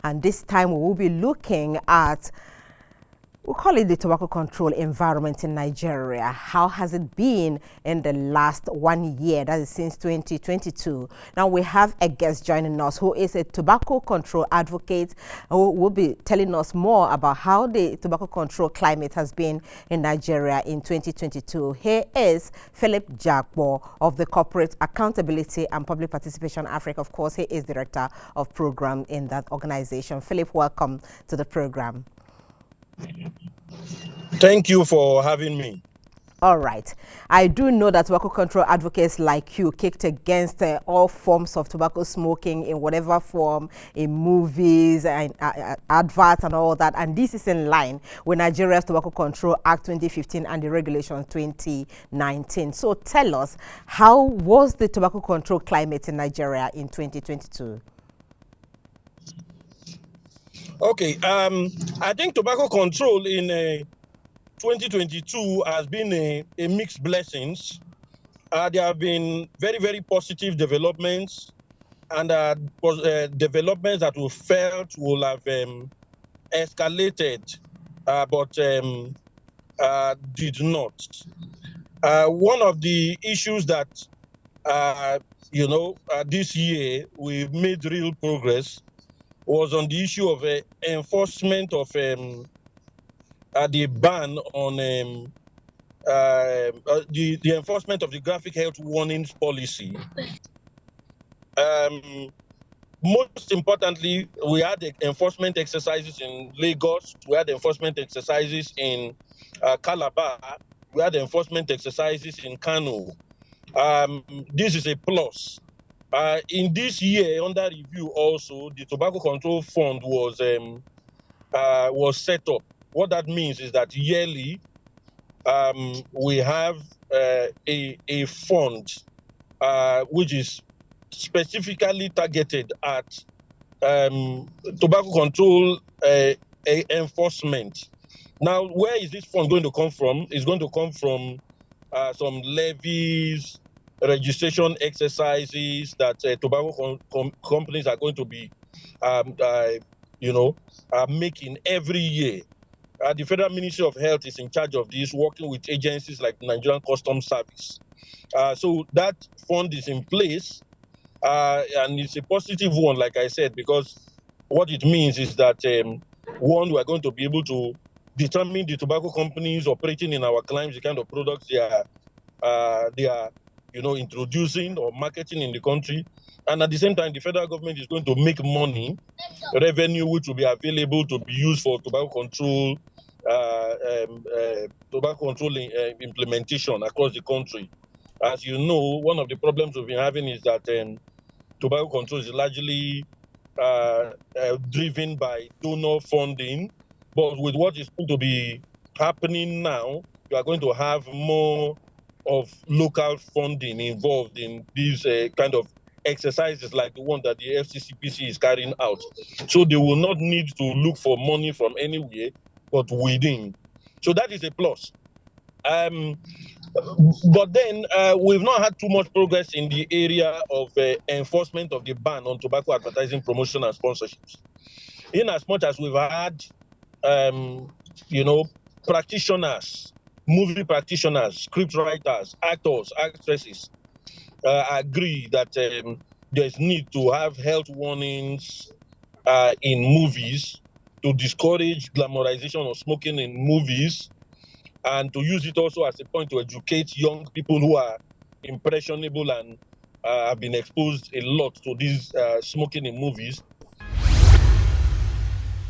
And this time we will be looking at, we call it the tobacco control environment in Nigeria. How has it been in the last 1 year, that is since 2022? Now we have a guest joining us who is a tobacco control advocate who will be telling us more about how the tobacco control climate has been in Nigeria in 2022. Here is Philip Jakpor of the Corporate Accountability and Public Participation Africa. Of course, he is Director of Program in that organization. Philip, welcome to the program. Thank you for having me. All right. I do know that tobacco control advocates like you kicked against all forms of tobacco smoking in whatever form, in movies and adverts and all that. And this is in line with Nigeria's Tobacco Control Act 2015 and the Regulation 2019. So tell us, how was the tobacco control climate in Nigeria in 2022? Okay, I think tobacco control in 2022 has been a mixed blessings. There have been very, very positive developments and developments that we felt will have escalated, but did not. One of the issues that, this year we made real progress was on the issue of enforcement of the ban on the enforcement of the graphic health warnings policy. Most importantly, we had enforcement exercises in Lagos, we had enforcement exercises in Calabar, we had enforcement exercises in Kano. This is a plus. In this year, under review also, the Tobacco Control Fund was set up. What that means is that yearly, we have a fund which is specifically targeted at tobacco control enforcement. Now, where is this fund going to come from? It's going to come from some levies, registration exercises that tobacco companies are going to be, making every year. The Federal Ministry of Health is in charge of this, working with agencies like Nigerian Customs Service. So that fund is in place, and it's a positive one, like I said, because what it means is that, one, we are going to be able to determine the tobacco companies operating in our claims, the kind of products they are introducing or marketing in the country. And at the same time, the federal government is going to make money, revenue, which will be available to be used for tobacco control, implementation across the country. As you know, one of the problems we've been having is that tobacco control is largely driven by donor funding. But with what is going to be happening now, you are going to have more of local funding involved in these kind of exercises like the one that the FCCPC is carrying out. So they will not need to look for money from anywhere, but within. So that is a plus. But then we've not had too much progress in the area of enforcement of the ban on tobacco advertising, promotion, and sponsorships. In as much as we've had, practitioners, movie practitioners, script writers, actors, actresses agree that there's need to have health warnings in movies to discourage glamorization of smoking in movies, and to use it also as a point to educate young people who are impressionable and have been exposed a lot to this smoking in movies.